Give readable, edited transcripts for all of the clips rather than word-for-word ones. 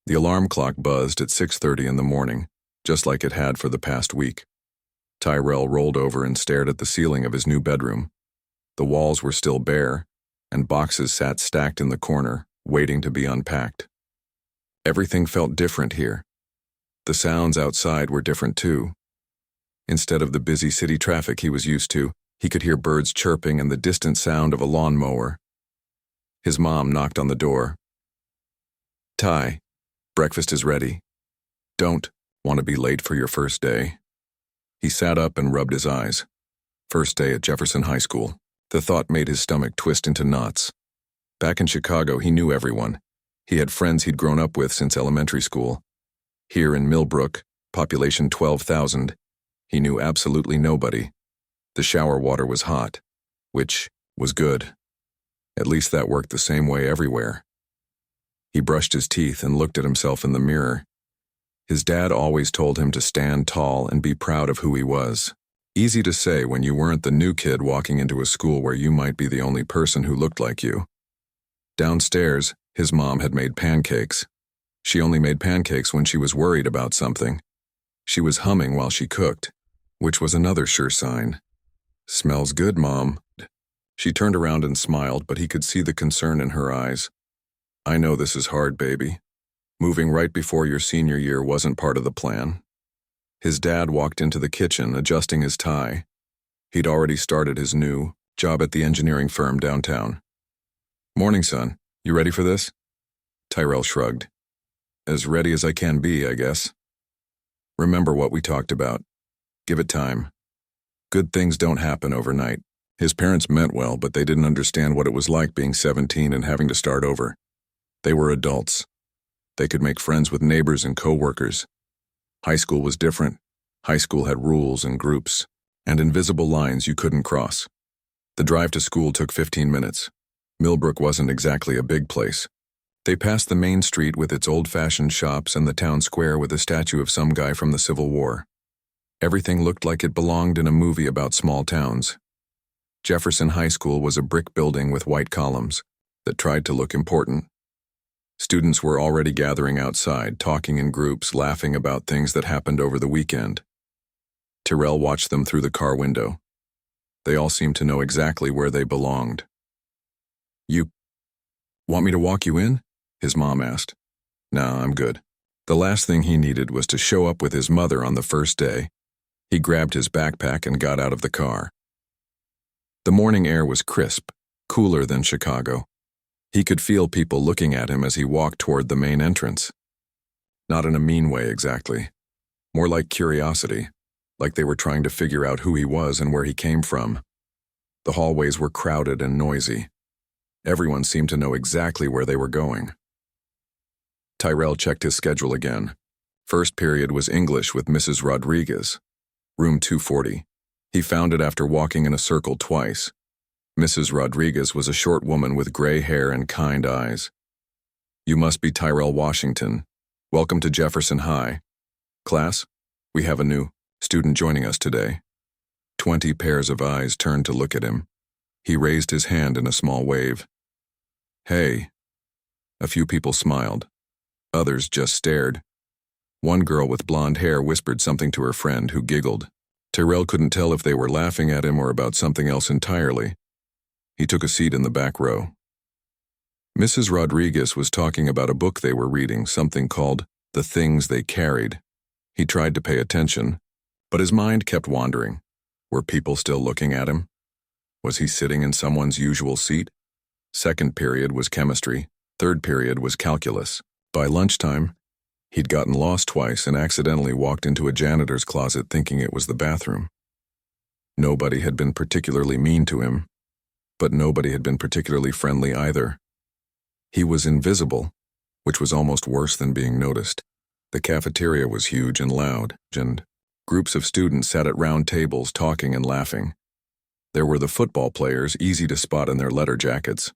The alarm clock buzzed at 6:30 in the morning, just like it had for the past week. Tyrell rolled over and stared at the ceiling of his new bedroom. The walls were still bare, and boxes sat stacked in the corner, waiting to be unpacked. Everything felt different here. The sounds outside were different too. Instead of the busy city traffic he was used to, he could hear birds chirping and the distant sound of a lawnmower. His mom knocked on the door. "Ty, breakfast is ready. Don't want to be late for your first day." He sat up and rubbed his eyes. First day at Jefferson High School. The thought made his stomach twist into knots. Back in Chicago, he knew everyone. He had friends he'd grown up with since elementary school. Here in Millbrook, population 12,000, he knew absolutely nobody. The shower water was hot, which was good. At least that worked the same way everywhere. He brushed his teeth and looked at himself in the mirror. His dad always told him to stand tall and be proud of who he was. Easy to say when you weren't the new kid walking into a school where you might be the only person who looked like you. Downstairs, his mom had made pancakes. She only made pancakes when she was worried about something. She was humming while she cooked, which was another sure sign. "Smells good, Mom." She turned around and smiled, but he could see the concern in her eyes. "I know this is hard, baby. Moving right before your senior year wasn't part of the plan." His dad walked into the kitchen, adjusting his tie. He'd already started his new job at the engineering firm downtown. "Morning, son. You ready for this?" Tyrell shrugged. "As ready as I can be, I guess. Remember what we talked about. Give it time. Good things don't happen overnight." His parents meant well, but they didn't understand what it was like being 17 and having to start over. They were adults. They could make friends with neighbors and co-workers. High school was different. High school had rules and groups, and invisible lines you couldn't cross. The drive to school took 15 minutes. Millbrook wasn't exactly a big place. They passed the main street with its old-fashioned shops and the town square with a statue of some guy from the Civil War. Everything looked like it belonged in a movie about small towns. Jefferson High School was a brick building with white columns that tried to look important. Students were already gathering outside, talking in groups, laughing about things that happened over the weekend. Tyrell watched them through the car window. They all seemed to know exactly where they belonged. "You want me to walk you in?" his mom asked. "Nah, I'm good." The last thing he needed was to show up with his mother on the first day. He grabbed his backpack and got out of the car. The morning air was crisp, cooler than Chicago. He could feel people looking at him as he walked toward the main entrance. Not in a mean way exactly. More like curiosity, like they were trying to figure out who he was and where he came from. The hallways were crowded and noisy. Everyone seemed to know exactly where they were going. Tyrell checked his schedule again. First period was English with Mrs. Rodriguez, room 240. He found it after walking in a circle twice. Mrs. Rodriguez was a short woman with gray hair and kind eyes. "You must be Tyrell Washington. Welcome to Jefferson High. Class, we have a new student joining us today." 20 pairs of eyes turned to look at him. He raised his hand in a small wave. "Hey." A few people smiled. Others just stared. One girl with blonde hair whispered something to her friend, who giggled. Tyrell couldn't tell if they were laughing at him or about something else entirely. He took a seat in the back row. Mrs. Rodriguez was talking about a book they were reading, something called The Things They Carried. He tried to pay attention, but his mind kept wandering. Were people still looking at him? Was he sitting in someone's usual seat? Second period was chemistry. Third period was calculus. By lunchtime, he'd gotten lost twice and accidentally walked into a janitor's closet thinking it was the bathroom. Nobody had been particularly mean to him, but nobody had been particularly friendly either. He was invisible, which was almost worse than being noticed. The cafeteria was huge and loud, and groups of students sat at round tables talking and laughing. There were the football players, easy to spot in their leather jackets.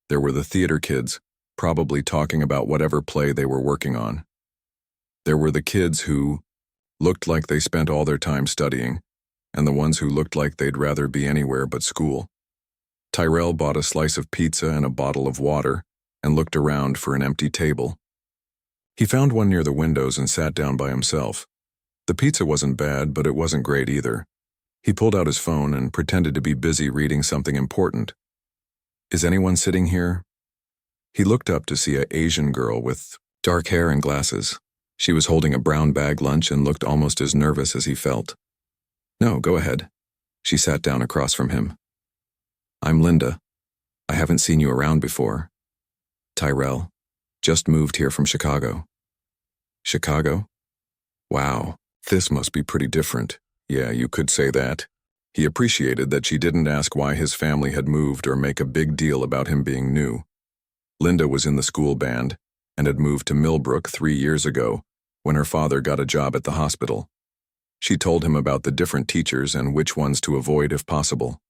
There were the theater kids, probably talking about whatever play they were working on. There were the kids who looked like they spent all their time studying, and the ones who looked like they'd rather be anywhere but school. Tyrell bought a slice of pizza and a bottle of water and looked around for an empty table. He found one near the windows and sat down by himself. The pizza wasn't bad, but it wasn't great either. He pulled out his phone and pretended to be busy reading something important. "Is anyone sitting here?" He looked up to see an Asian girl with dark hair and glasses. She was holding a brown bag lunch and looked almost as nervous as he felt. "No, go ahead." She sat down across from him. "I'm Linda. I haven't seen you around before." "Tyrell. Just moved here from Chicago." "Chicago? Wow, this must be pretty different." Yeah, you could say that. He appreciated that she didn't ask why his family had moved or make a big deal about him being new. Linda was in the school band and had moved to Millbrook 3 years ago when her father got a job at the hospital. She told him about the different teachers and which ones to avoid if possible.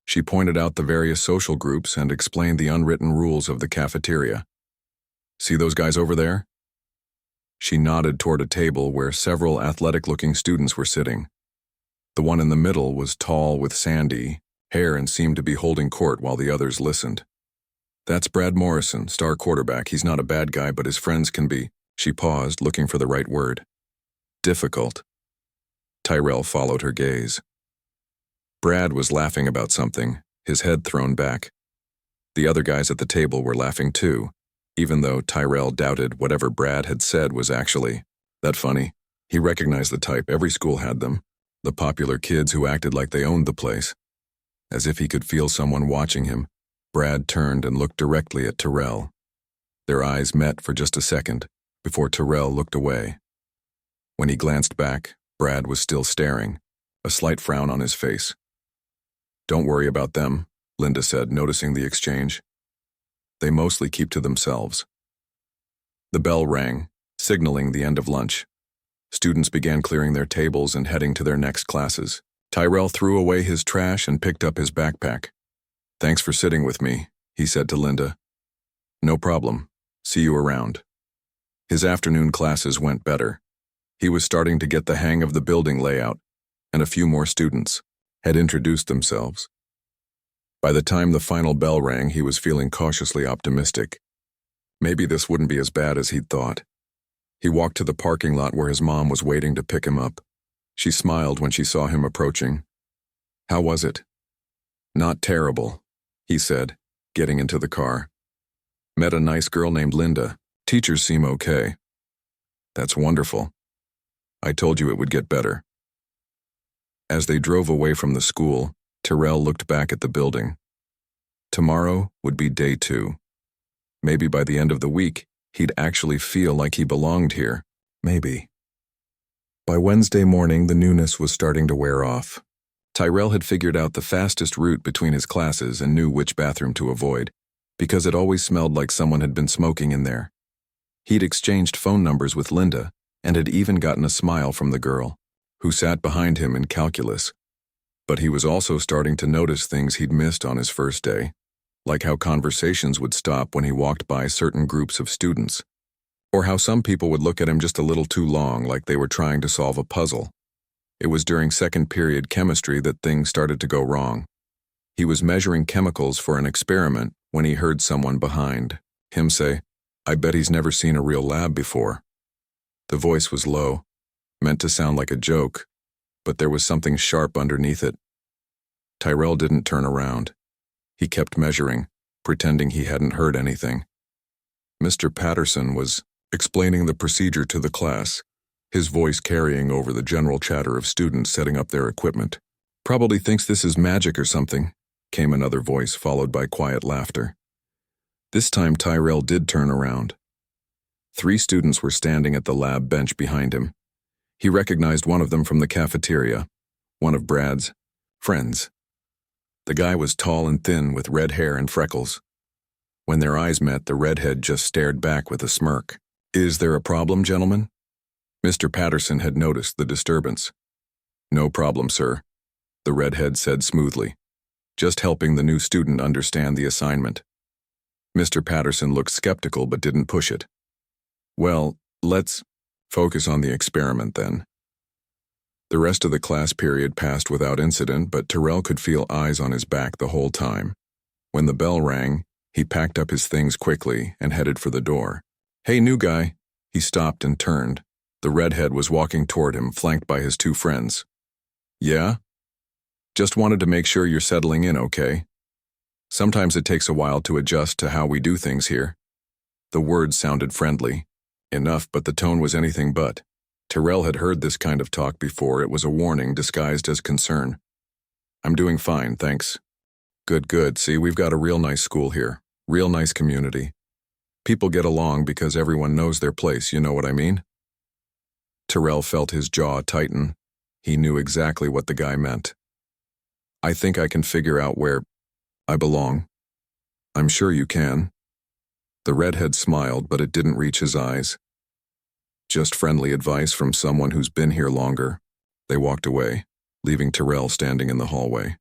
She pointed out the various social groups and explained the unwritten rules of the cafeteria. "See those guys over there?" She nodded toward a table where several athletic-looking students were sitting. The one in the middle was tall with sandy hair and seemed to be holding court while the others listened. "That's Brad Morrison, star quarterback. He's not a bad guy, but his friends can be—" She paused, looking for the right word. "Difficult." Tyrell followed her gaze. Brad was laughing about something, his head thrown back. The other guys at the table were laughing too, even though Tyrell doubted whatever Brad had said was actually that funny. He recognized the type. Every school had them, the popular kids who acted like they owned the place. As if he could feel someone watching him, Brad turned and looked directly at Tyrell. Their eyes met for just a second, before Tyrell looked away. When he glanced back, Brad was still staring, a slight frown on his face. "Don't worry about them," Linda said, noticing the exchange. "They mostly keep to themselves." The bell rang, signaling the end of lunch. Students began clearing their tables and heading to their next classes. Tyrell threw away his trash and picked up his backpack. "Thanks for sitting with me," he said to Linda. "No problem. See you around." His afternoon classes went better. He was starting to get the hang of the building layout, and a few more students had introduced themselves. By the time the final bell rang, he was feeling cautiously optimistic. Maybe this wouldn't be as bad as he'd thought. He walked to the parking lot where his mom was waiting to pick him up. She smiled when she saw him approaching. "How was it?" "Not terrible," he said, getting into the car. "Met a nice girl named Linda. Teachers seem okay." "That's wonderful. I told you it would get better." As they drove away from the school, Tyrell looked back at the building. Tomorrow would be day 2. Maybe by the end of the week, he'd actually feel like he belonged here. Maybe. By Wednesday morning, the newness was starting to wear off. Tyrell had figured out the fastest route between his classes and knew which bathroom to avoid, because it always smelled like someone had been smoking in there. He'd exchanged phone numbers with Linda and had even gotten a smile from the girl, who sat behind him in calculus. But he was also starting to notice things he'd missed on his first day, like how conversations would stop when he walked by certain groups of students, or how some people would look at him just a little too long, like they were trying to solve a puzzle. It was during second period chemistry that things started to go wrong. He was measuring chemicals for an experiment when he heard someone behind him say, "I bet he's never seen a real lab before." The voice was low, meant to sound like a joke, but there was something sharp underneath it. Tyrell didn't turn around. He kept measuring, pretending he hadn't heard anything. Mr. Patterson was explaining the procedure to the class, his voice carrying over the general chatter of students setting up their equipment. "Probably thinks this is magic or something," came another voice, followed by quiet laughter. This time Tyrell did turn around. 3 students were standing at the lab bench behind him. He recognized one of them from the cafeteria, one of Brad's friends. The guy was tall and thin with red hair and freckles. When their eyes met, the redhead just stared back with a smirk. "Is there a problem, gentlemen?" Mr. Patterson had noticed the disturbance. "No problem, sir," the redhead said smoothly, just helping the new student understand the assignment. Mr. Patterson looked skeptical but didn't push it. "Well, let's focus on the experiment then." The rest of the class period passed without incident, but Tyrell could feel eyes on his back the whole time. When the bell rang, he packed up his things quickly and headed for the door. "Hey, new guy," He stopped and turned. The redhead was walking toward him, flanked by his two friends. Yeah? Just wanted to make sure you're settling in okay. Sometimes it takes a while to adjust to how we do things here. The words sounded friendly enough, but the tone was anything but. Terrell had heard this kind of talk before. It was a warning disguised as concern. I'm doing fine, thanks. Good. See, we've got a real nice school here. Real nice community. People get along because everyone knows their place, you know what I mean? Terrell felt his jaw tighten. He knew exactly what the guy meant. I think I can figure out where I belong. I'm sure you can. The redhead smiled, but it didn't reach his eyes. Just friendly advice from someone who's been here longer. They walked away, leaving Terrell standing in the hallway.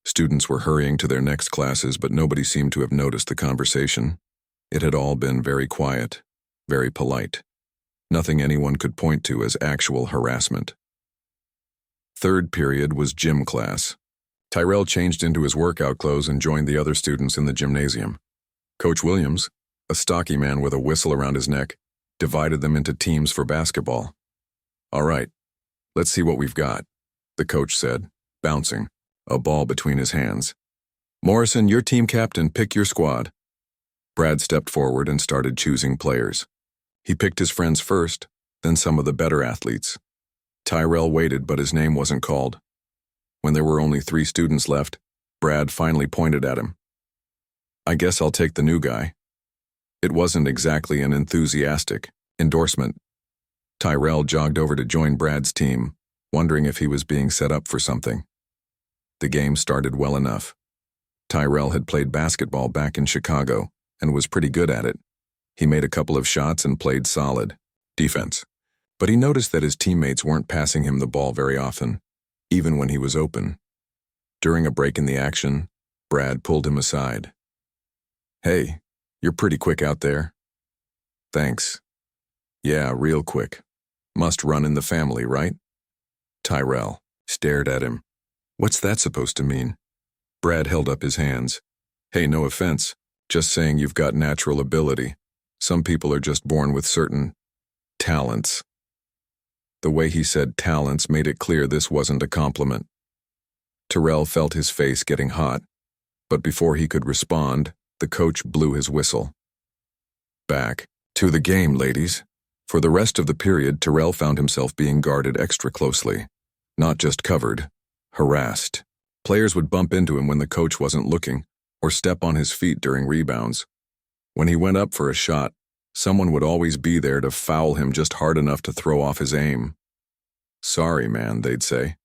Students were hurrying to their next classes, but nobody seemed to have noticed the conversation. It had all been very quiet, very polite. Nothing anyone could point to as actual harassment. Third period was gym class. Tyrell changed into his workout clothes and joined the other students in the gymnasium. Coach Williams, a stocky man with a whistle around his neck, divided them into teams for basketball. All right, let's see what we've got, the coach said, bouncing, a ball between his hands. Morrison, you're team captain, pick your squad. Brad stepped forward and started choosing players. He picked his friends first, then some of the better athletes. Tyrell waited, but his name wasn't called. When there were only 3 students left, Brad finally pointed at him. I guess I'll take the new guy. It wasn't exactly an enthusiastic endorsement. Tyrell jogged over to join Brad's team, wondering if he was being set up for something. The game started well enough. Tyrell had played basketball back in Chicago and was pretty good at it. He made a couple of shots and played solid defense. But he noticed that his teammates weren't passing him the ball very often, even when he was open. During a break in the action, Brad pulled him aside. Hey, you're pretty quick out there. Thanks. Yeah, real quick. Must run in the family, right? Tyrell stared at him. What's that supposed to mean? Brad held up his hands. Hey, no offense. Just saying you've got natural ability. Some people are just born with certain talents. The way he said talents made it clear this wasn't a compliment. Terrell felt his face getting hot, but before he could respond, the coach blew his whistle. Back to the game, ladies. For the rest of the period, Terrell found himself being guarded extra closely. Not just covered, harassed. Players would bump into him when the coach wasn't looking, or step on his feet during rebounds. When he went up for a shot, someone would always be there to foul him just hard enough to throw off his aim. Sorry, man, they'd say.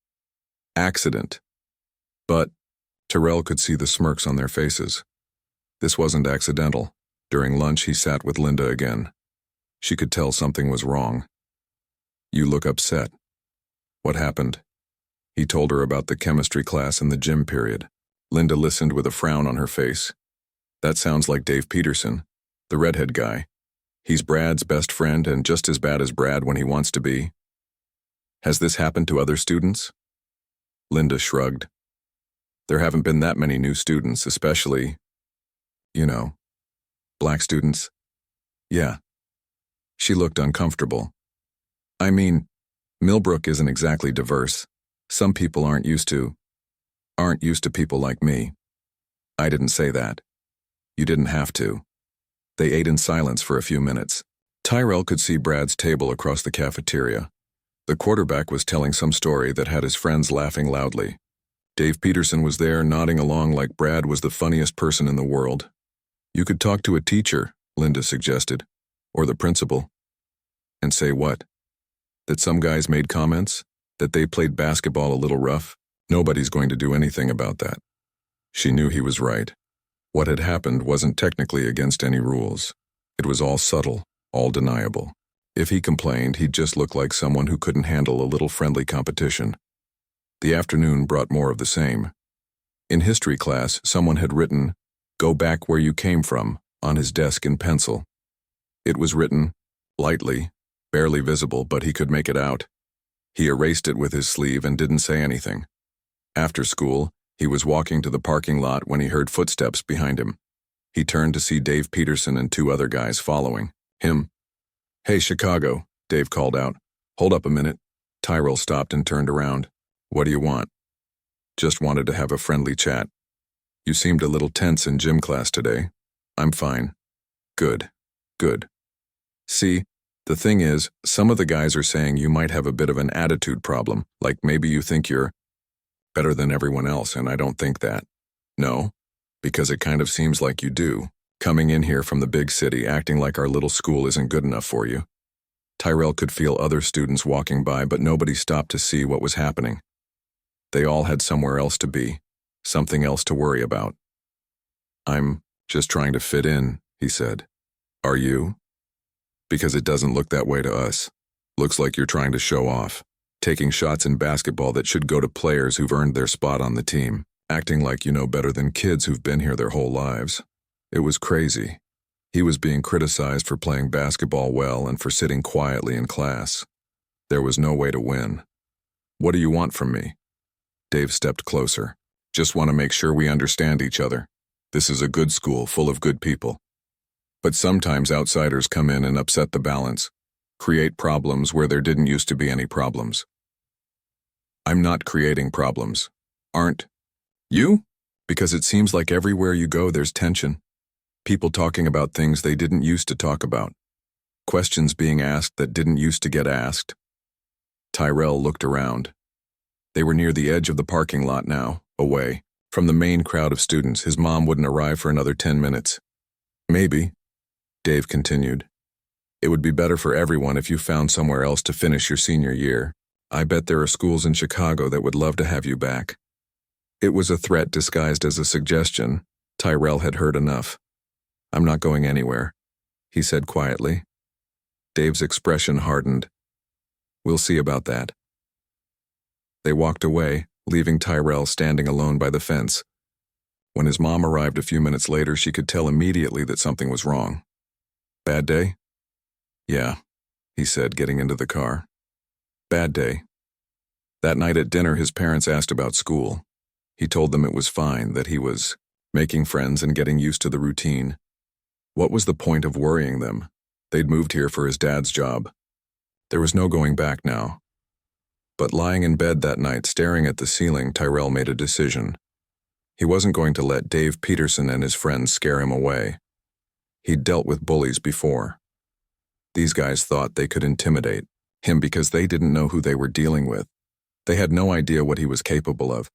Accident. But Terrell could see the smirks on their faces. This wasn't accidental. During lunch, he sat with Linda again. She could tell something was wrong. You look upset. What happened? He told her about the chemistry class in the gym period. Linda listened with a frown on her face. That sounds like Dave Peterson, the redhead guy. He's Brad's best friend and just as bad as Brad when he wants to be. Has this happened to other students? Linda shrugged. There haven't been that many new students, especially, black students. Yeah. She looked uncomfortable. I mean, Millbrook isn't exactly diverse. Some people aren't used to people like me. I didn't say that. You didn't have to. They ate in silence for a few minutes. Tyrell could see Brad's table across the cafeteria. The quarterback was telling some story that had his friends laughing loudly. Dave Peterson was there, nodding along like Brad was the funniest person in the world. You could talk to a teacher, Linda suggested, or the principal. And say what? That some guys made comments? That they played basketball a little rough? Nobody's going to do anything about that. She knew he was right. What had happened wasn't technically against any rules. It was all subtle, all deniable. If he complained, he'd just look like someone who couldn't handle a little friendly competition. The afternoon brought more of the same. In history class, someone had written, "Go back where you came from," on his desk in pencil. It was written, lightly, barely visible, but he could make it out. He erased it with his sleeve and didn't say anything. After school, he was walking to the parking lot when he heard footsteps behind him. He turned to see Dave Peterson and 2 other guys following him. Hey, Chicago, Dave called out. Hold up a minute. Tyrell stopped and turned around. What do you want? Just wanted to have a friendly chat. You seemed a little tense in gym class today. I'm fine. Good. Good. See, the thing is, some of the guys are saying you might have a bit of an attitude problem, like maybe you think you're better than everyone else, and I don't think that. No, because it kind of seems like you do, coming in here from the big city acting like our little school isn't good enough for you. Tyrell could feel other students walking by, but nobody stopped to see what was happening. They all had somewhere else to be, something else to worry about. I'm just trying to fit in, he said. Are you? Because it doesn't look that way to us. Looks like you're trying to show off, taking shots in basketball that should go to players who've earned their spot on the team, acting like you know better than kids who've been here their whole lives. It was crazy. He was being criticized for playing basketball well and for sitting quietly in class. There was no way to win. What do you want from me? Dave stepped closer. Just want to make sure we understand each other. This is a good school full of good people. But sometimes outsiders come in and upset the balance, create problems where there didn't used to be any problems. I'm not creating problems. Aren't you? Because it seems like everywhere you go there's tension. People talking about things they didn't used to talk about. Questions being asked that didn't used to get asked. Tyrell looked around. They were near the edge of the parking lot now, away from the main crowd of students. His mom wouldn't arrive for another 10 minutes. Maybe, Dave continued. It would be better for everyone if you found somewhere else to finish your senior year. I bet there are schools in Chicago that would love to have you back. It was a threat disguised as a suggestion. Tyrell had heard enough. I'm not going anywhere, he said quietly. Dave's expression hardened. We'll see about that. They walked away, leaving Tyrell standing alone by the fence. When his mom arrived a few minutes later, she could tell immediately that something was wrong. Bad day? Yeah, he said, getting into the car. Bad day. That night at dinner, his parents asked about school. He told them it was fine, that he was making friends and getting used to the routine. What was the point of worrying them? They'd moved here for his dad's job. There was no going back now. But lying in bed that night, staring at the ceiling, Tyrell made a decision. He wasn't going to let Dave Peterson and his friends scare him away. He'd dealt with bullies before. These guys thought they could intimidate him because they didn't know who they were dealing with. They had no idea what he was capable of.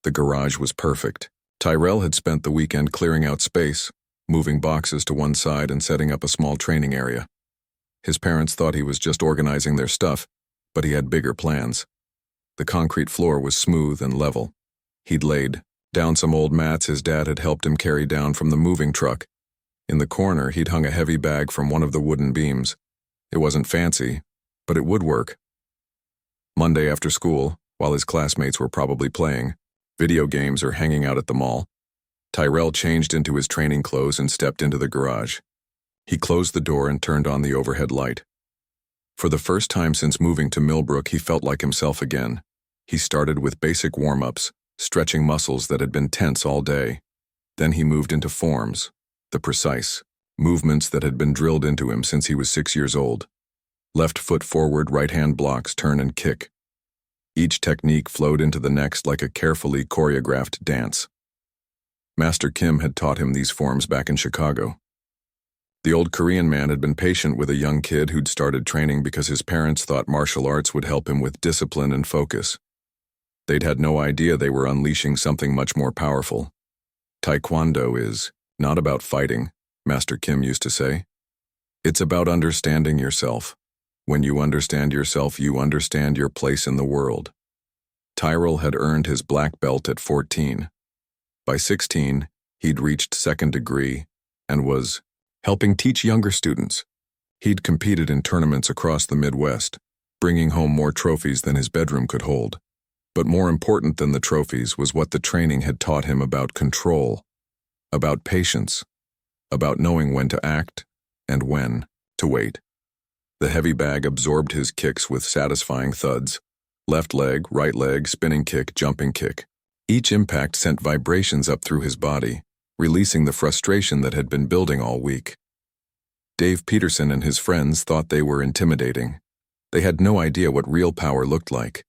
The garage was perfect. Tyrell had spent the weekend clearing out space, moving boxes to one side and setting up a small training area. His parents thought he was just organizing their stuff, but he had bigger plans. The concrete floor was smooth and level. He'd laid down some old mats his dad had helped him carry down from the moving truck. In the corner, he'd hung a heavy bag from one of the wooden beams. It wasn't fancy, but it would work. Monday after school, while his classmates were probably playing video games or hanging out at the mall, Tyrell changed into his training clothes and stepped into the garage. He closed the door and turned on the overhead light. For the first time since moving to Millbrook, he felt like himself again. He started with basic warm-ups, stretching muscles that had been tense all day. Then he moved into forms, the precise movements that had been drilled into him since he was 6 years old. Left foot forward, right hand blocks, turn and kick. Each technique flowed into the next like a carefully choreographed dance. Master Kim had taught him these forms back in Chicago. The old Korean man had been patient with a young kid who'd started training because his parents thought martial arts would help him with discipline and focus. They'd had no idea they were unleashing something much more powerful. Taekwondo is not about fighting, Master Kim used to say. It's about understanding yourself. When you understand yourself, you understand your place in the world. Tyrell had earned his black belt at 14. By 16, he'd reached second degree and was helping teach younger students. He'd competed in tournaments across the Midwest, bringing home more trophies than his bedroom could hold. But more important than the trophies was what the training had taught him about control, about patience, about knowing when to act and when to wait. The heavy bag absorbed his kicks with satisfying thuds. Left leg, right leg, spinning kick, jumping kick. Each impact sent vibrations up through his body, releasing the frustration that had been building all week. Dave Peterson and his friends thought they were intimidating. They had no idea what real power looked like.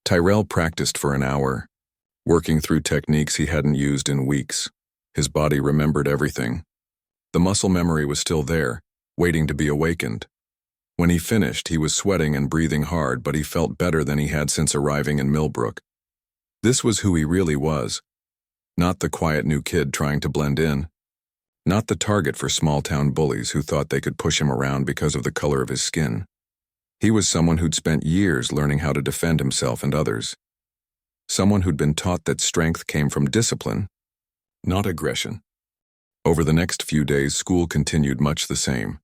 Tyrell practiced for an hour, working through techniques he hadn't used in weeks. His body remembered everything. The muscle memory was still there, waiting to be awakened. When he finished, he was sweating and breathing hard, but he felt better than he had since arriving in Millbrook. This was who he really was. Not the quiet new kid trying to blend in. Not the target for small-town bullies who thought they could push him around because of the color of his skin. He was someone who'd spent years learning how to defend himself and others. Someone who'd been taught that strength came from discipline, not aggression. Over the next few days, school continued much the same.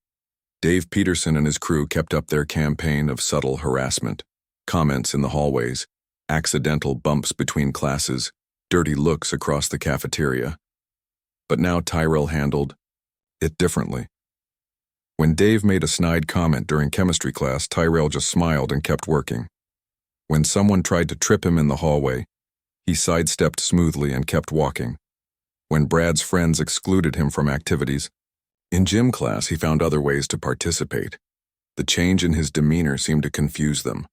Dave Peterson and his crew kept up their campaign of subtle harassment, comments in the hallways, accidental bumps between classes, dirty looks across the cafeteria. But now Tyrell handled it differently. When Dave made a snide comment during chemistry class, Tyrell just smiled and kept working. When someone tried to trip him in the hallway, he sidestepped smoothly and kept walking. When Brad's friends excluded him from activities, in gym class he found other ways to participate. The change in his demeanor seemed to confuse them.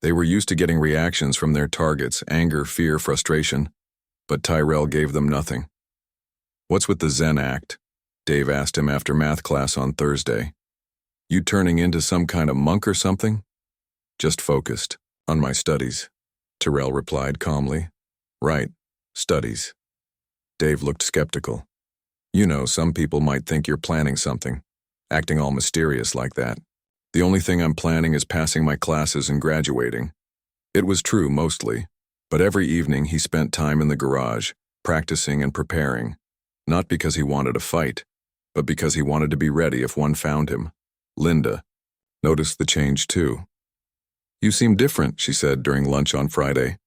They were used to getting reactions from their targets, anger, fear, frustration, but Tyrell gave them nothing. "What's with the Zen act?" Dave asked him after math class on Thursday. "You turning into some kind of monk or something?" "Just focused on my studies," Tyrell replied calmly. "Right, studies." Dave looked skeptical. "You know, some people might think you're planning something, acting all mysterious like that. The only thing I'm planning is passing my classes and graduating." It was true mostly, but every evening he spent time in the garage, practicing and preparing, not because he wanted a fight, but because he wanted to be ready if one found him. Linda noticed the change too. "You seem different," she said during lunch on Friday.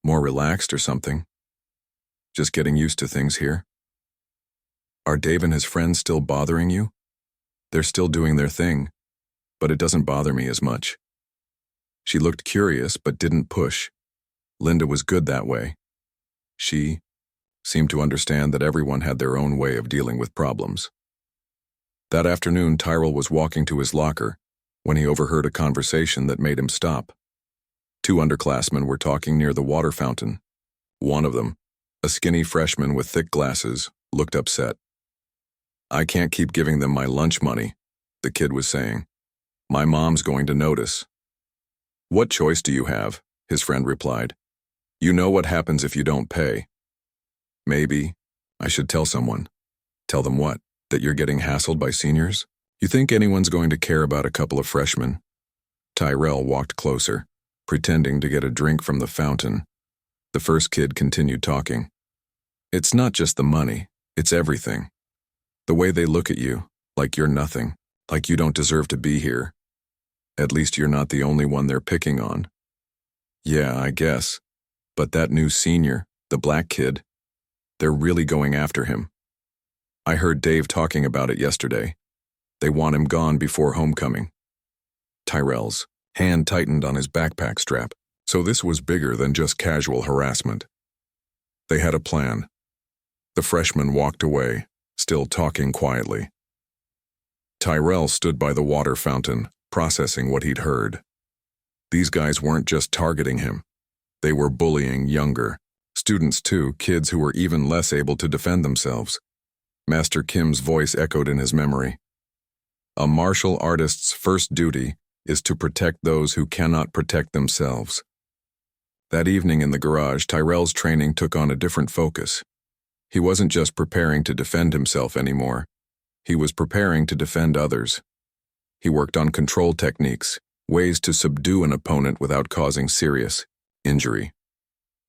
"More relaxed or something?" "Just getting used to things here." "Are Dave and his friends still bothering you?" "They're still doing their thing, but it doesn't bother me as much." She looked curious but didn't push. Linda was good that way. She seemed to understand that everyone had their own way of dealing with problems. That afternoon, Tyrell was walking to his locker when he overheard a conversation that made him stop. Two underclassmen were talking near the water fountain. One of them, a skinny freshman with thick glasses, looked upset. "I can't keep giving them my lunch money," the kid was saying. "My mom's going to notice." "What choice do you have?" his friend replied. "You know what happens if you don't pay." "Maybe I should tell someone." "Tell them what? That you're getting hassled by seniors? You think anyone's going to care about a couple of freshmen?" Tyrell walked closer, pretending to get a drink from the fountain. The first kid continued talking. "It's not just the money, it's everything. The way they look at you, like you're nothing, like you don't deserve to be here. At least you're not the only one they're picking on." "Yeah, I guess. But that new senior, the black kid, they're really going after him. I heard Dave talking about it yesterday. They want him gone before homecoming." Tyrell's hand tightened on his backpack strap, so this was bigger than just casual harassment. They had a plan. The freshman walked away, still talking quietly. Tyrell stood by the water fountain, processing what he'd heard. These guys weren't just targeting him. They were bullying younger students too, kids who were even less able to defend themselves. Master Kim's voice echoed in his memory. "A martial artist's first duty is to protect those who cannot protect themselves." That evening in the garage, Tyrell's training took on a different focus. He wasn't just preparing to defend himself anymore. He was preparing to defend others. He worked on control techniques, ways to subdue an opponent without causing serious injury.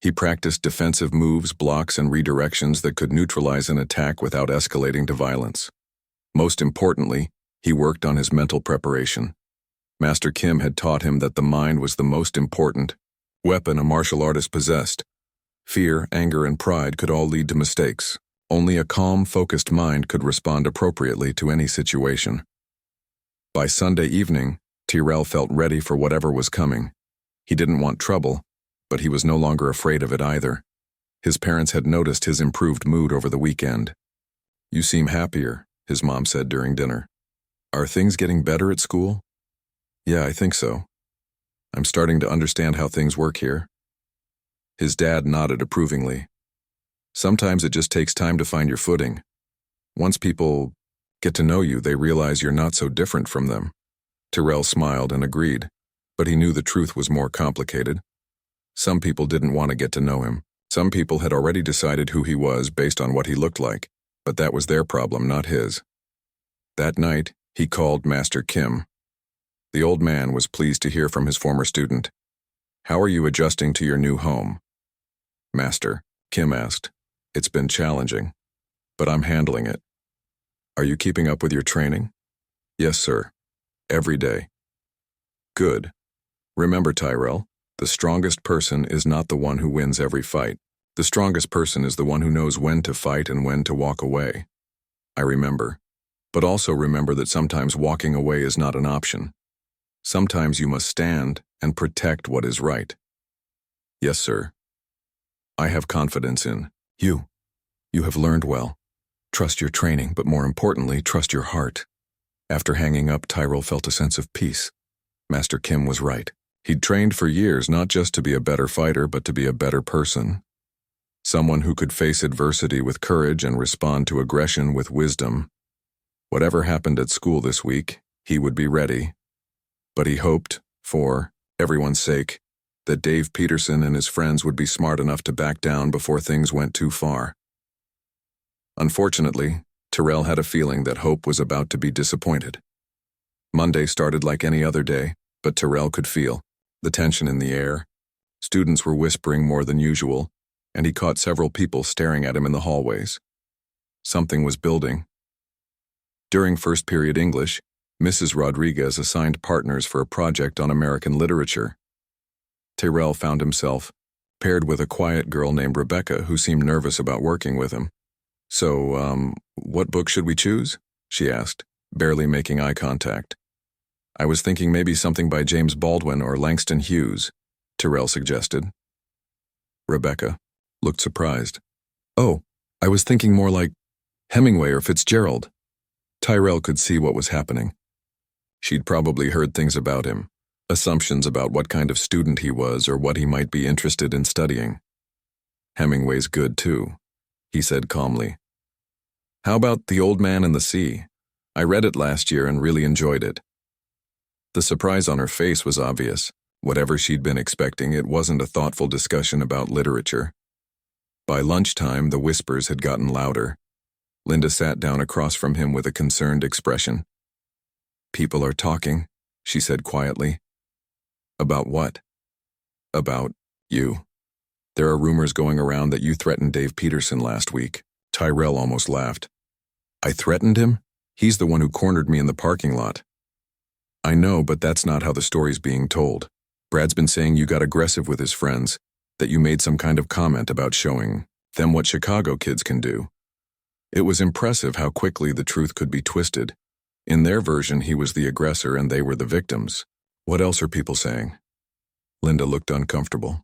He practiced defensive moves, blocks, and redirections that could neutralize an attack without escalating to violence. Most importantly, he worked on his mental preparation. Master Kim had taught him that the mind was the most important weapon a martial artist possessed. Fear, anger, and pride could all lead to mistakes. Only a calm, focused mind could respond appropriately to any situation. By Sunday evening, Tyrell felt ready for whatever was coming. He didn't want trouble, but he was no longer afraid of it either. His parents had noticed his improved mood over the weekend. "You seem happier," his mom said during dinner. Are things getting better at school? Yeah, I think so. I'm starting to understand how things work here. His dad nodded approvingly. Sometimes it just takes time to find your footing. Once people get to know you, they realize you're not so different from them. Terrell smiled and agreed, but he knew the truth was more complicated. Some people didn't want to get to know him. Some people had already decided who he was based on what he looked like, but that was their problem, not his. That night, he called Master Kim. The old man was pleased to hear from his former student. "How are you adjusting to your new home?" "Master," Kim asked, "it's been challenging, but I'm handling it." "Are you keeping up with your training?" "Yes, sir. Every day." "Good. Remember, Tyrell, the strongest person is not the one who wins every fight. The strongest person is the one who knows when to fight and when to walk away." "I remember. But also remember that sometimes walking away is not an option. Sometimes you must stand and protect what is right." "Yes, sir. I have confidence in you. You have learned well. Trust your training, but more importantly, trust your heart." After hanging up, Tyrell felt a sense of peace. Master Kim was right. He'd trained for years not just to be a better fighter, but to be a better person. Someone who could face adversity with courage and respond to aggression with wisdom. Whatever happened at school this week, he would be ready. But he hoped, for everyone's sake, that Dave Peterson and his friends would be smart enough to back down before things went too far. Unfortunately, Terrell had a feeling that hope was about to be disappointed. Monday started like any other day, but Terrell could feel the tension in the air. Students were whispering more than usual, and he caught several people staring at him in the hallways. Something was building. During first period English, Mrs. Rodriguez assigned partners for a project on American literature. Terrell found himself paired with a quiet girl named Rebecca who seemed nervous about working with him. "So, what book should we choose?" she asked, barely making eye contact. "I was thinking maybe something by James Baldwin or Langston Hughes," Terrell suggested. Rebecca looked surprised. "Oh, I was thinking more like Hemingway or Fitzgerald." Tyrell could see what was happening. She'd probably heard things about him, assumptions about what kind of student he was or what he might be interested in studying. "Hemingway's good too," he said calmly. "How about The Old Man and the Sea? I read it last year and really enjoyed it." The surprise on her face was obvious. Whatever she'd been expecting, it wasn't a thoughtful discussion about literature. By lunchtime, the whispers had gotten louder. Linda sat down across from him with a concerned expression. "People are talking," she said quietly. "About what?" "About you. There are rumors going around that you threatened Dave Peterson last week." Tyrell almost laughed. "I threatened him? He's the one who cornered me in the parking lot." "I know, but that's not how the story's being told. Brad's been saying you got aggressive with his friends, that you made some kind of comment about showing them what Chicago kids can do. It was impressive how quickly the truth could be twisted. In their version, he was the aggressor and they were the victims. What else are people saying?" Linda looked uncomfortable.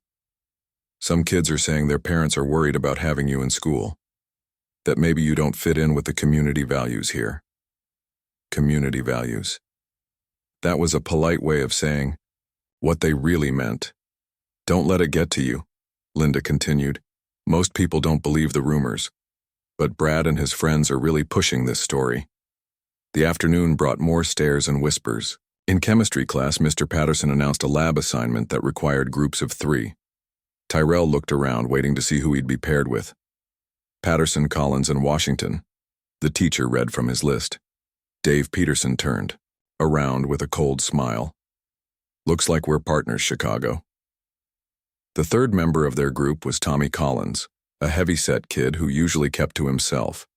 "Some kids are saying their parents are worried about having you in school. That maybe you don't fit in with the community values here." Community values. That was a polite way of saying what they really meant. "Don't let it get to you," Linda continued. "Most people don't believe the rumors. But Brad and his friends are really pushing this story." The afternoon brought more stares and whispers. In chemistry class, Mr. Patterson announced a lab assignment that required groups of 3. Tyrell looked around, waiting to see who he'd be paired with. Patterson, Collins, and Washington. The teacher read from his list. Dave Peterson turned around with a cold smile. "Looks like we're partners, Chicago." The third member of their group was Tommy Collins, a heavy-set kid who usually kept to himself.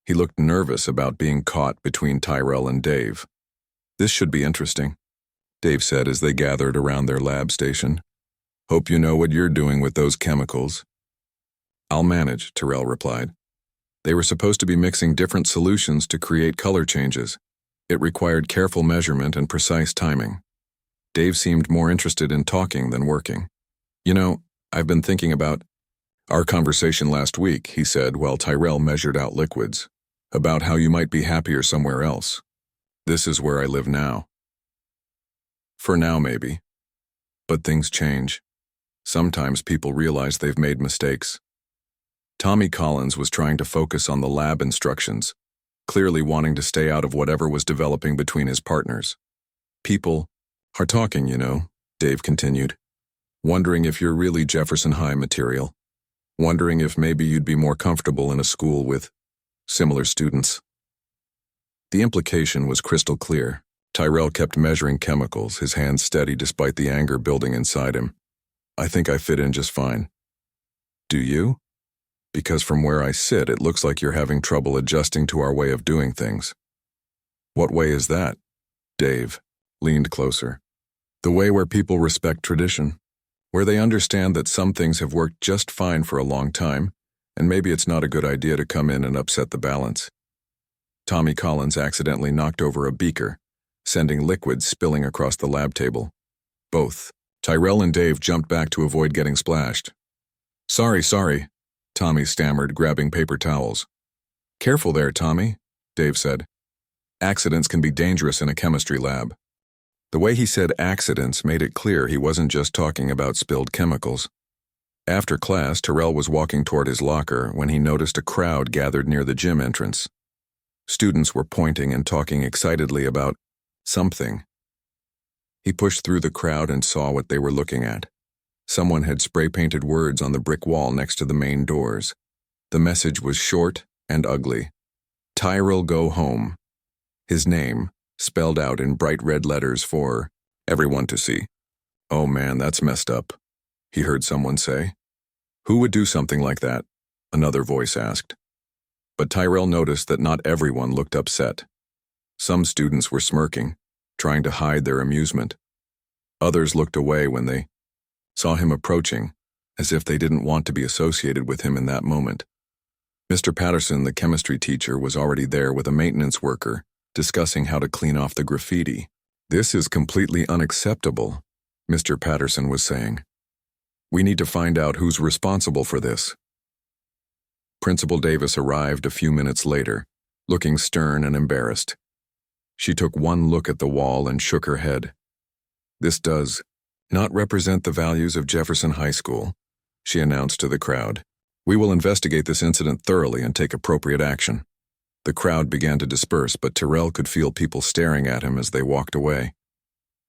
He looked nervous about being caught between Tyrell and Dave. "This should be interesting," Dave said as they gathered around their lab station. "Hope you know what you're doing with those chemicals." "I'll manage," Tyrell replied. They were supposed to be mixing different solutions to create color changes. It required careful measurement and precise timing. Dave seemed more interested in talking than working. "You know, I've been thinking about our conversation last week," he said while Tyrell measured out liquids, "about how you might be happier somewhere else." This is where I live now. For now, maybe. But things change. Sometimes people realize they've made mistakes. Tommy Collins was trying to focus on the lab instructions, clearly wanting to stay out of whatever was developing between his partners. People are talking, Dave continued. Wondering if you're really Jefferson High material. Wondering if maybe you'd be more comfortable in a school with similar students. The implication was crystal clear. Tyrell kept measuring chemicals, his hands steady despite the anger building inside him. I think I fit in just fine. Do you? Because from where I sit, it looks like you're having trouble adjusting to our way of doing things. What way is that? Dave leaned closer. The way where people respect tradition, where they understand that some things have worked just fine for a long time, and maybe it's not a good idea to come in and upset the balance. Tommy Collins accidentally knocked over a beaker, sending liquid spilling across the lab table. Both Tyrell and Dave jumped back to avoid getting splashed. Sorry, Tommy stammered, grabbing paper towels. Careful there, Tommy, Dave said. Accidents can be dangerous in a chemistry lab. The way he said accidents made it clear he wasn't just talking about spilled chemicals. After class, Tyrell was walking toward his locker when he noticed a crowd gathered near the gym entrance. Students were pointing and talking excitedly about something. He pushed through the crowd and saw what they were looking at. Someone had spray-painted words on the brick wall next to the main doors. The message was short and ugly. Tyrell, go home. His name, spelled out in bright red letters for everyone to see. Oh man, that's messed up, he heard someone say. Who would do something like that? Another voice asked. But Tyrell noticed that not everyone looked upset. Some students were smirking, trying to hide their amusement. Others looked away when they saw him approaching, as if they didn't want to be associated with him in that moment. Mr. Patterson, the chemistry teacher, was already there with a maintenance worker, discussing how to clean off the graffiti. This is completely unacceptable, Mr. Patterson was saying. We need to find out who's responsible for this. Principal Davis arrived a few minutes later, looking stern and embarrassed. She took one look at the wall and shook her head. This does not represent the values of Jefferson High School, she announced to the crowd. We will investigate this incident thoroughly and take appropriate action. The crowd began to disperse, but Tyrell could feel people staring at him as they walked away.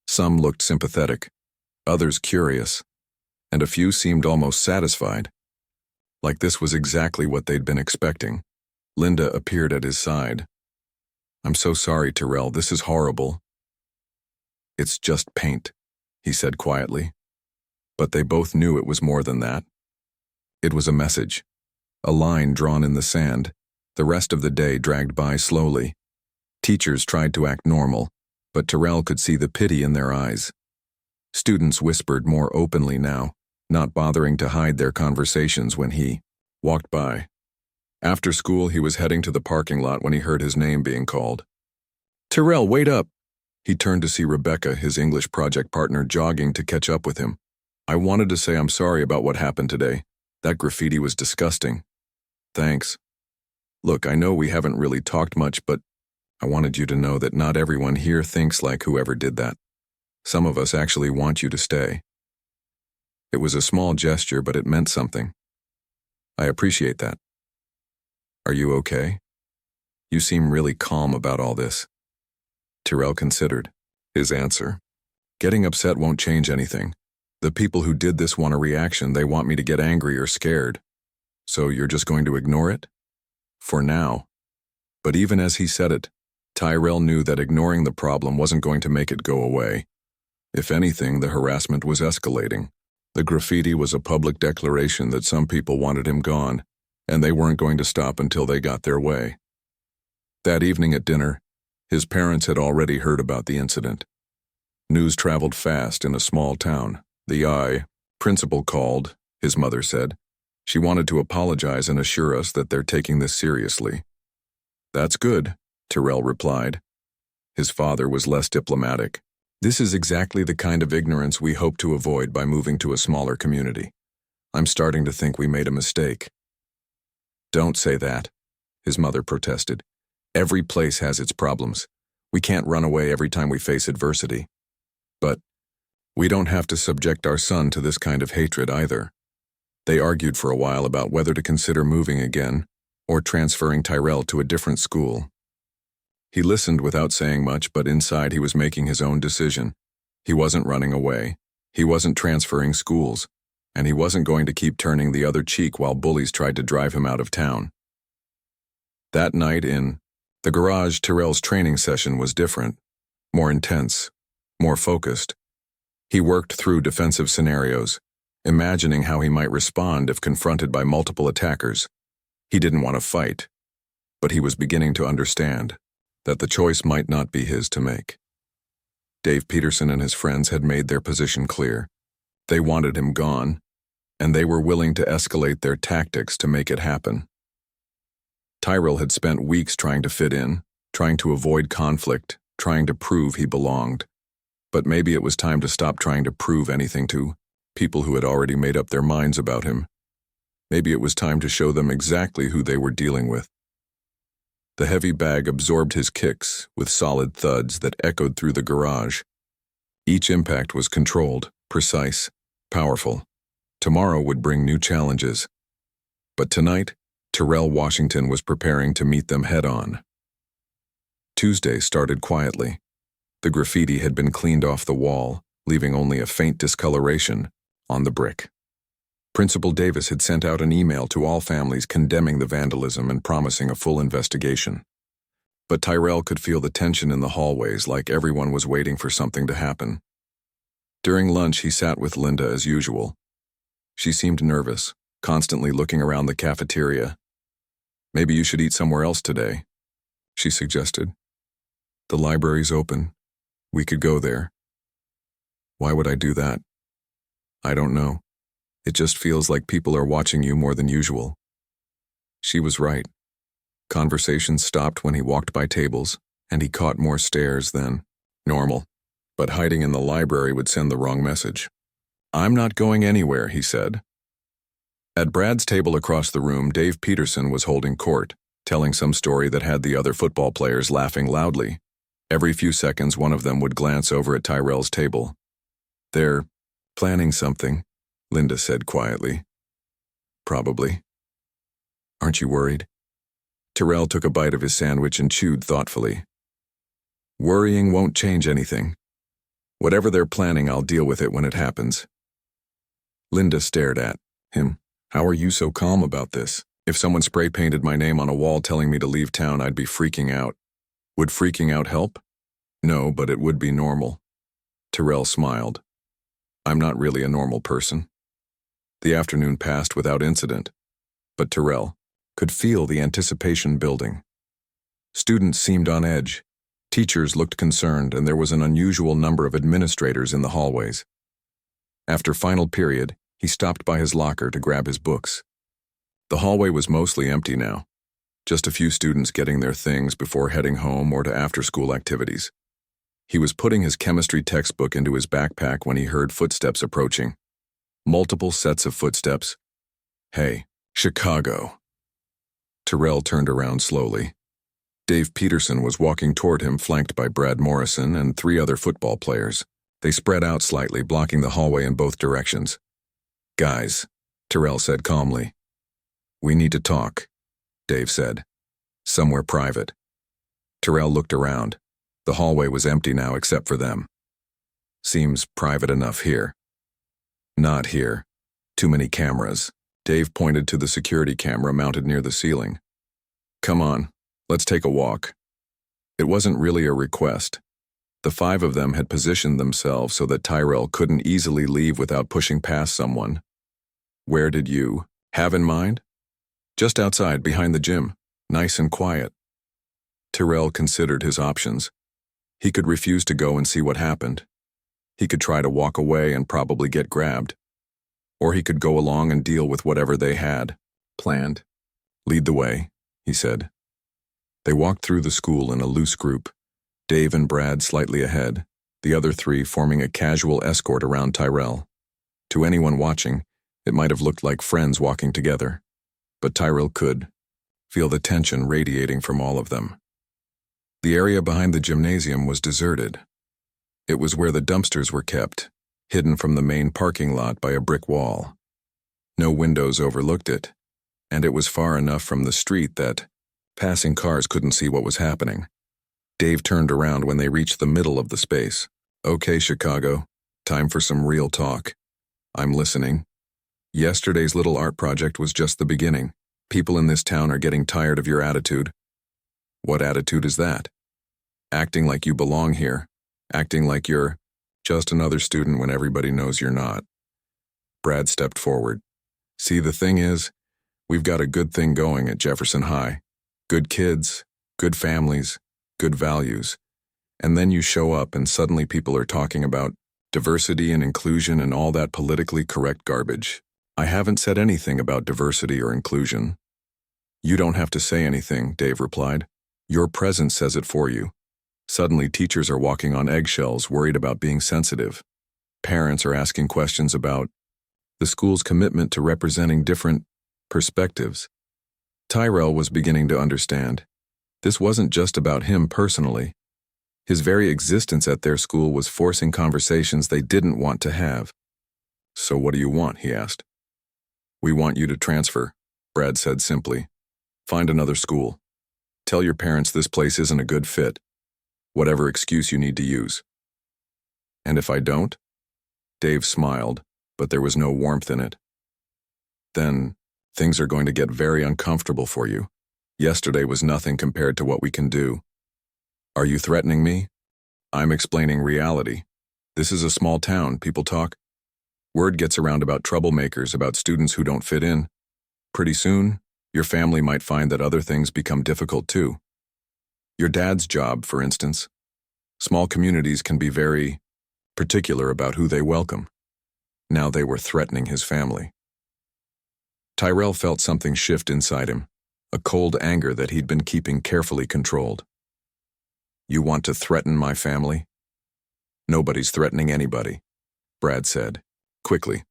Some looked sympathetic, others curious, and a few seemed almost satisfied. Like this was exactly what they'd been expecting. Linda appeared at his side. I'm so sorry, Tyrell, this is horrible. It's just paint, he said quietly. But they both knew it was more than that. It was a message, a line drawn in the sand. The rest of the day dragged by slowly. Teachers tried to act normal, but Tyrell could see the pity in their eyes. Students whispered more openly now, not bothering to hide their conversations when he walked by. After school, he was heading to the parking lot when he heard his name being called. Tyrell, wait up! He turned to see Rebecca, his English project partner, jogging to catch up with him. I wanted to say I'm sorry about what happened today. That graffiti was disgusting. Thanks. Look, I know we haven't really talked much, but I wanted you to know that not everyone here thinks like whoever did that. Some of us actually want you to stay. It was a small gesture, but it meant something. I appreciate that. Are you okay? You seem really calm about all this. Tyrell considered. His answer. Getting upset won't change anything. The people who did this want a reaction. They want me to get angry or scared. So you're just going to ignore it? For now. But even as he said it, Tyrell knew that ignoring the problem wasn't going to make it go away. If anything, the harassment was escalating. The graffiti was a public declaration that some people wanted him gone, and they weren't going to stop until they got their way. That evening at dinner, his parents had already heard about the incident. News traveled fast in a small town. The principal called, his mother said. She wanted to apologize and assure us that they're taking this seriously. That's good, Tyrell replied. His father was less diplomatic. This is exactly the kind of ignorance we hope to avoid by moving to a smaller community. I'm starting to think we made a mistake. Don't say that, his mother protested. Every place has its problems. We can't run away every time we face adversity. But we don't have to subject our son to this kind of hatred either. They argued for a while about whether to consider moving again or transferring Tyrell to a different school. He listened without saying much, but inside he was making his own decision. He wasn't running away, he wasn't transferring schools, and he wasn't going to keep turning the other cheek while bullies tried to drive him out of town. That night in the garage, Tyrell's training session was different, more intense, more focused. He worked through defensive scenarios, imagining how he might respond if confronted by multiple attackers. He didn't want to fight, but he was beginning to understand that the choice might not be his to make. Dave Peterson and his friends had made their position clear. They wanted him gone, and they were willing to escalate their tactics to make it happen. Tyrell had spent weeks trying to fit in, trying to avoid conflict, trying to prove he belonged. But maybe it was time to stop trying to prove anything to people who had already made up their minds about him. Maybe it was time to show them exactly who they were dealing with. The heavy bag absorbed his kicks with solid thuds that echoed through the garage. Each impact was controlled, precise, powerful. Tomorrow would bring new challenges. But tonight, Tyrell Washington was preparing to meet them head-on. Tuesday started quietly. The graffiti had been cleaned off the wall, leaving only a faint discoloration on the brick. Principal Davis had sent out an email to all families condemning the vandalism and promising a full investigation. But Tyrell could feel the tension in the hallways, like everyone was waiting for something to happen. During lunch, he sat with Linda as usual. She seemed nervous, constantly looking around the cafeteria. "Maybe you should eat somewhere else today," she suggested. "The library's open. We could go there." "Why would I do that?" "I don't know. It just feels like people are watching you more than usual." She was right. Conversation stopped when he walked by tables, and he caught more stares than normal. But hiding in the library would send the wrong message. "I'm not going anywhere," he said. At Brad's table across the room, Dave Peterson was holding court, telling some story that had the other football players laughing loudly. Every few seconds, one of them would glance over at Tyrell's table. "They're planning something," Linda said quietly. "Probably." "Aren't you worried?" Tyrell took a bite of his sandwich and chewed thoughtfully. "Worrying won't change anything. Whatever they're planning, I'll deal with it when it happens." Linda stared at him. "How are you so calm about this? If someone spray-painted my name on a wall telling me to leave town, I'd be freaking out." "Would freaking out help?" "No, but it would be normal." Tyrell smiled. "I'm not really a normal person." The afternoon passed without incident, but Tyrell could feel the anticipation building. Students seemed on edge, teachers looked concerned, and there was an unusual number of administrators in the hallways. After final period, he stopped by his locker to grab his books. The hallway was mostly empty now, just a few students getting their things before heading home or to after-school activities. He was putting his chemistry textbook into his backpack when he heard footsteps approaching. Multiple sets of footsteps. "Hey, Chicago." Tyrell turned around slowly. Dave Peterson was walking toward him, flanked by Brad Morrison and 3 other football players. They spread out slightly, blocking the hallway in both directions. "Guys," Tyrell said calmly. "We need to talk," Dave said. "Somewhere private." Tyrell looked around. The hallway was empty now except for them. "Seems private enough here." "Not here. Too many cameras." Dave pointed to the security camera mounted near the ceiling. "Come on, let's take a walk." It wasn't really a request. The 5 of them had positioned themselves so that Tyrell couldn't easily leave without pushing past someone. "Where did you have in mind?" "Just outside, behind the gym. Nice and quiet." Tyrell considered his options. He could refuse to go and see what happened. He could try to walk away and probably get grabbed. Or he could go along and deal with whatever they had planned. "Lead the way," he said. They walked through the school in a loose group, Dave and Brad slightly ahead, the other 3 forming a casual escort around Tyrell. To anyone watching, it might have looked like friends walking together, but Tyrell could feel the tension radiating from all of them. The area behind the gymnasium was deserted. It was where the dumpsters were kept, hidden from the main parking lot by a brick wall. No windows overlooked it, and it was far enough from the street that passing cars couldn't see what was happening. Dave turned around when they reached the middle of the space. "Okay, Chicago, time for some real talk. I'm listening. Yesterday's little art project was just the beginning. People in this town are getting tired of your attitude." "What attitude is that?" "Acting like you belong here. Acting like you're just another student when everybody knows you're not." Brad stepped forward. "See, the thing is, we've got a good thing going at Jefferson High. Good kids, good families, good values. And then you show up and suddenly people are talking about diversity and inclusion and all that politically correct garbage. I haven't said anything about diversity or inclusion." "You don't have to say anything," Dave replied. "Your presence says it for you." Suddenly, teachers are walking on eggshells, worried about being sensitive. Parents are asking questions about the school's commitment to representing different perspectives. Tyrell was beginning to understand. This wasn't just about him personally. His very existence at their school was forcing conversations they didn't want to have. "So what do you want?" he asked. "We want you to transfer," Brad said simply. "Find another school. Tell your parents this place isn't a good fit. Whatever excuse you need to use." "And if I don't?" Dave smiled, but there was no warmth in it. "Then things are going to get very uncomfortable for you. Yesterday was nothing compared to what we can do." "Are you threatening me?" "I'm explaining reality. This is a small town, people talk. Word gets around about troublemakers, about students who don't fit in. Pretty soon, your family might find that other things become difficult too. Your dad's job, for instance. Small communities can be very particular about who they welcome." Now they were threatening his family. Tyrell felt something shift inside him, a cold anger that he'd been keeping carefully controlled. "You want to threaten my family?" "Nobody's threatening anybody," Brad said, quickly.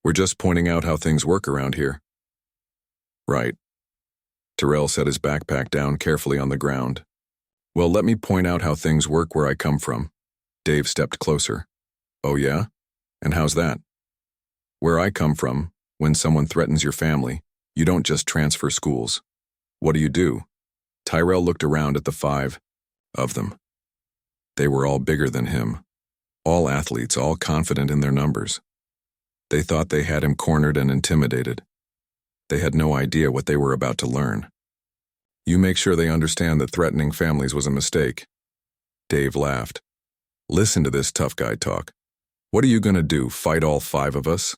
"We're just pointing out how things work around here." "Right." Tyrell set his backpack down carefully on the ground. "Well, let me point out how things work where I come from." Dave stepped closer. "Oh yeah? And how's that?" "Where I come from, when someone threatens your family, you don't just transfer schools. What do you do?" Tyrell looked around at the 5 of them. They were all bigger than him. All athletes, all confident in their numbers. They thought they had him cornered and intimidated. They had no idea what they were about to learn. "You make sure they understand that threatening families was a mistake." Dave laughed. "Listen to this tough guy talk. What are you going to do, fight all 5 of us?"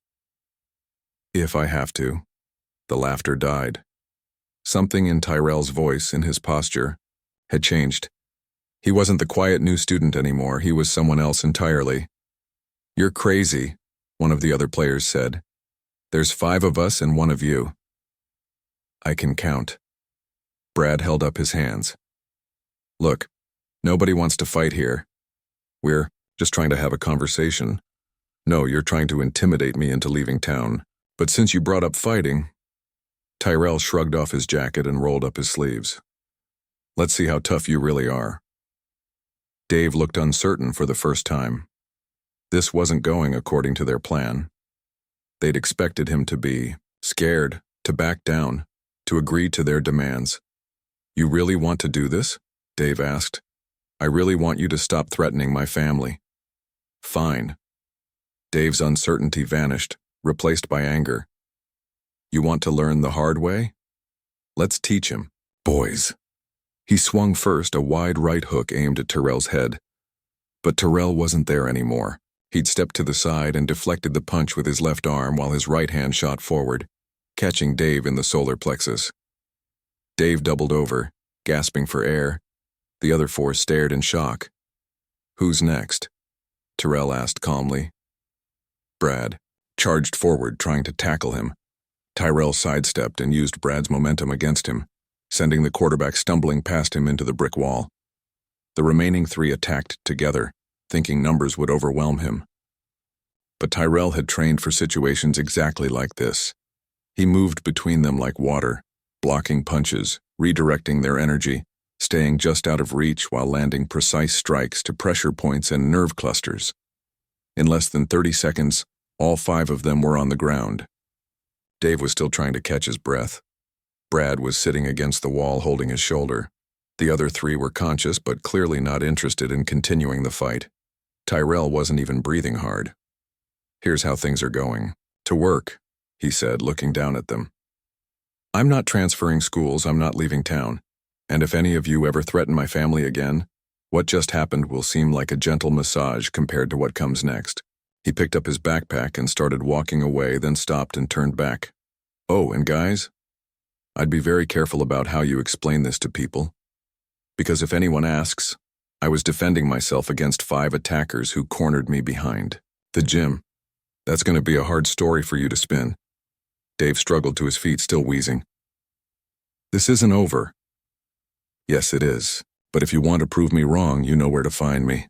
"If I have to." The laughter died. Something in Tyrell's voice, in his posture, had changed. He wasn't the quiet new student anymore, he was someone else entirely. "You're crazy," one of the other players said. "There's 5 of us and 1 of you." "I can count." Brad held up his hands. "Look, nobody wants to fight here. We're just trying to have a conversation. No, you're trying to intimidate me into leaving town. But since you brought up fighting..." Tyrell shrugged off his jacket and rolled up his sleeves. "Let's see how tough you really are." Dave looked uncertain for the first time. This wasn't going according to their plan. They'd expected him to be scared, to back down, to agree to their demands. "You really want to do this?" Dave asked. "I really want you to stop threatening my family." "Fine." Dave's uncertainty vanished, replaced by anger. "You want to learn the hard way? Let's teach him. Boys." He swung first, a wide right hook aimed at Tyrell's head. But Tyrell wasn't there anymore. He'd stepped to the side and deflected the punch with his left arm while his right hand shot forward, catching Dave in the solar plexus. Dave doubled over, gasping for air. The other 4 stared in shock. "Who's next?" Tyrell asked calmly. Brad charged forward, trying to tackle him. Tyrell sidestepped and used Brad's momentum against him, sending the quarterback stumbling past him into the brick wall. The remaining 3 attacked together, thinking numbers would overwhelm him. But Tyrell had trained for situations exactly like this. He moved between them like water, blocking punches, redirecting their energy, staying just out of reach while landing precise strikes to pressure points and nerve clusters. In less than 30 seconds, all 5 of them were on the ground. Dave was still trying to catch his breath. Brad was sitting against the wall holding his shoulder. The other 3 were conscious but clearly not interested in continuing the fight. Tyrell wasn't even breathing hard. "Here's how things are going. To work," he said, looking down at them. "I'm not transferring schools, I'm not leaving town. And if any of you ever threaten my family again, what just happened will seem like a gentle massage compared to what comes next." He picked up his backpack and started walking away, then stopped and turned back. "Oh, and guys, I'd be very careful about how you explain this to people. Because if anyone asks, I was defending myself against 5 attackers who cornered me behind the gym. That's going to be a hard story for you to spin." Dave struggled to his feet, still wheezing. "This isn't over." "Yes, it is. But if you want to prove me wrong, you know where to find me."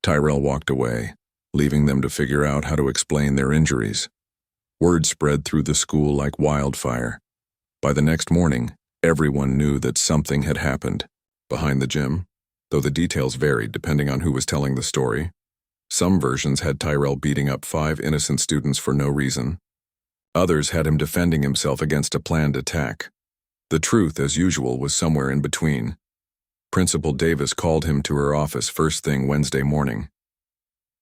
Tyrell walked away, leaving them to figure out how to explain their injuries. Word spread through the school like wildfire. By the next morning, everyone knew that something had happened. Behind the gym, though the details varied depending on who was telling the story. Some versions had Tyrell beating up 5 innocent students for no reason. Others had him defending himself against a planned attack. The truth, as usual, was somewhere in between. Principal Davis called him to her office first thing Wednesday morning.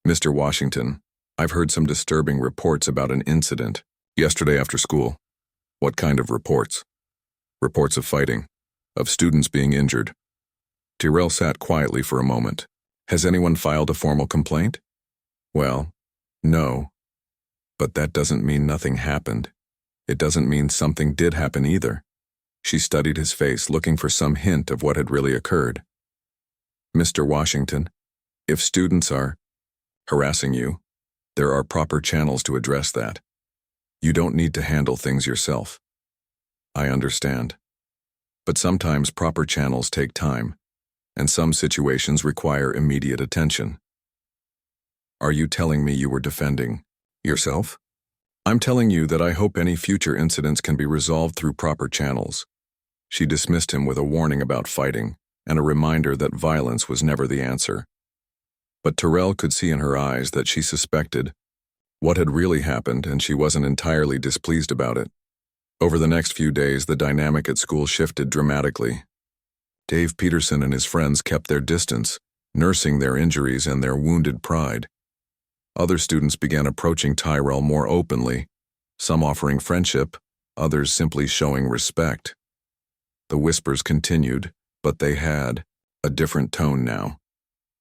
"Mr. Washington, I've heard some disturbing reports about an incident yesterday after school." "What kind of reports?" "Reports of fighting, of students being injured." Tyrell sat quietly for a moment. "Has anyone filed a formal complaint?" "Well, no. But that doesn't mean nothing happened. It doesn't mean something did happen either." She studied his face, looking for some hint of what had really occurred. "Mr. Washington, if students are harassing you, there are proper channels to address that. You don't need to handle things yourself." "I understand. But sometimes proper channels take time, and some situations require immediate attention." "Are you telling me you were defending yourself?" "I'm telling you that I hope any future incidents can be resolved through proper channels." She dismissed him with a warning about fighting and a reminder that violence was never the answer. But Tyrell could see in her eyes that she suspected what had really happened, and she wasn't entirely displeased about it. Over the next few days, the dynamic at school shifted dramatically. Dave Peterson and his friends kept their distance, nursing their injuries and their wounded pride. Other students began approaching Tyrell more openly, some offering friendship, others simply showing respect. The whispers continued, but they had a different tone now.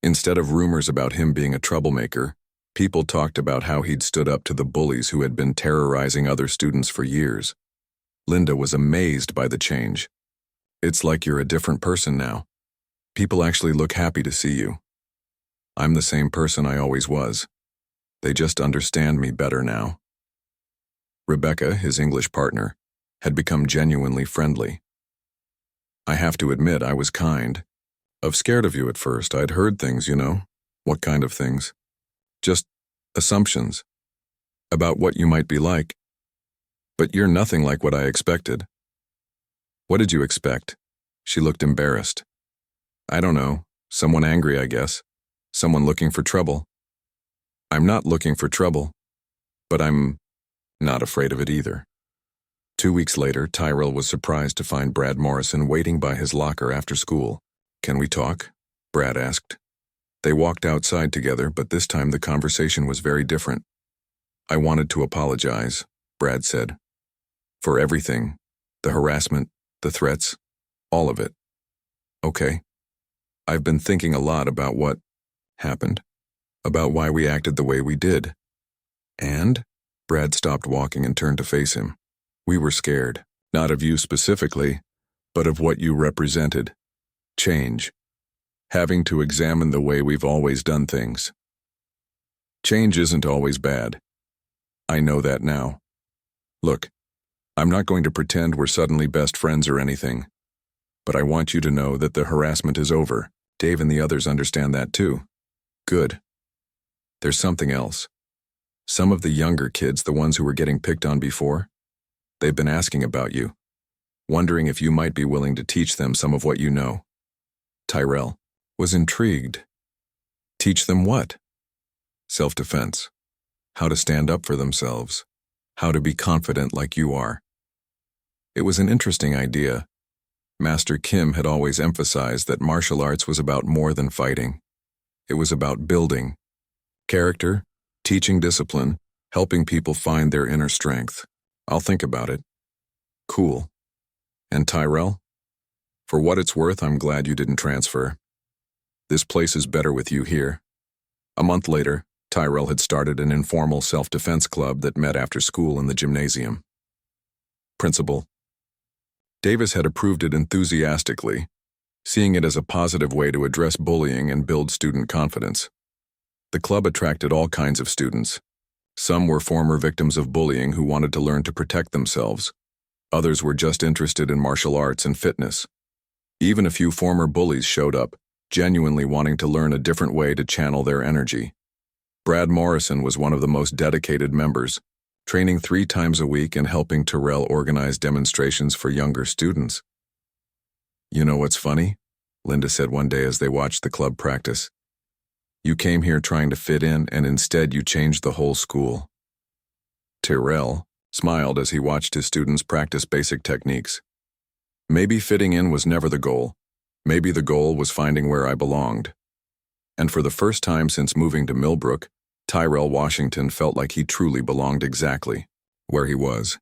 Instead of rumors about him being a troublemaker, people talked about how he'd stood up to the bullies who had been terrorizing other students for years. Linda was amazed by the change. "It's like you're a different person now. People actually look happy to see you." "I'm the same person I always was. They just understand me better now." Rebecca, his English partner, had become genuinely friendly. "I have to admit I was kind. Of scared of you at first. I'd heard things, you know." "What kind of things?" "Just assumptions. About what you might be like. But you're nothing like what I expected." "What did you expect?" She looked embarrassed. "I don't know. Someone angry, I guess. Someone looking for trouble." "I'm not looking for trouble. But I'm not afraid of it either." 2 weeks later, Tyrell was surprised to find Brad Morrison waiting by his locker after school. "Can we talk?" Brad asked. They walked outside together, but this time the conversation was very different. "I wanted to apologize," Brad said. "For everything. The harassment, the threats, all of it." "Okay. I've been thinking a lot about what happened, about why we acted the way we did." "And?" Brad stopped walking and turned to face him. "We were scared, not of you specifically, but of what you represented. Change. Having to examine the way we've always done things. Change isn't always bad. I know that now. Look, I'm not going to pretend we're suddenly best friends or anything, but I want you to know that the harassment is over. Dave and the others understand that too." "Good. There's something else. Some of the younger kids, the ones who were getting picked on before, they've been asking about you, wondering if you might be willing to teach them some of what you know." Tyrell was intrigued. Teach them what? Self-defense. How to stand up for themselves. How to be confident like you are. It was an interesting idea. Master Kim had always emphasized that martial arts was about more than fighting. It was about building character, teaching discipline, helping people find their inner strength. I'll think about it. Cool. And Tyrell? For what it's worth, I'm glad you didn't transfer. This place is better with you here. A month later, Tyrell had started an informal self-defense club that met after school in the gymnasium. Principal Davis had approved it enthusiastically, seeing it as a positive way to address bullying and build student confidence. The club attracted all kinds of students. Some were former victims of bullying who wanted to learn to protect themselves. Others were just interested in martial arts and fitness. Even a few former bullies showed up, genuinely wanting to learn a different way to channel their energy. Brad Morrison was one of the most dedicated members, training 3 times a week and helping Tyrell organize demonstrations for younger students. You know what's funny? Linda said one day as they watched the club practice. You came here trying to fit in, and instead you changed the whole school. Tyrell smiled as he watched his students practice basic techniques. Maybe fitting in was never the goal. Maybe the goal was finding where I belonged. And for the first time since moving to Millbrook, Tyrell Washington felt like he truly belonged exactly where he was.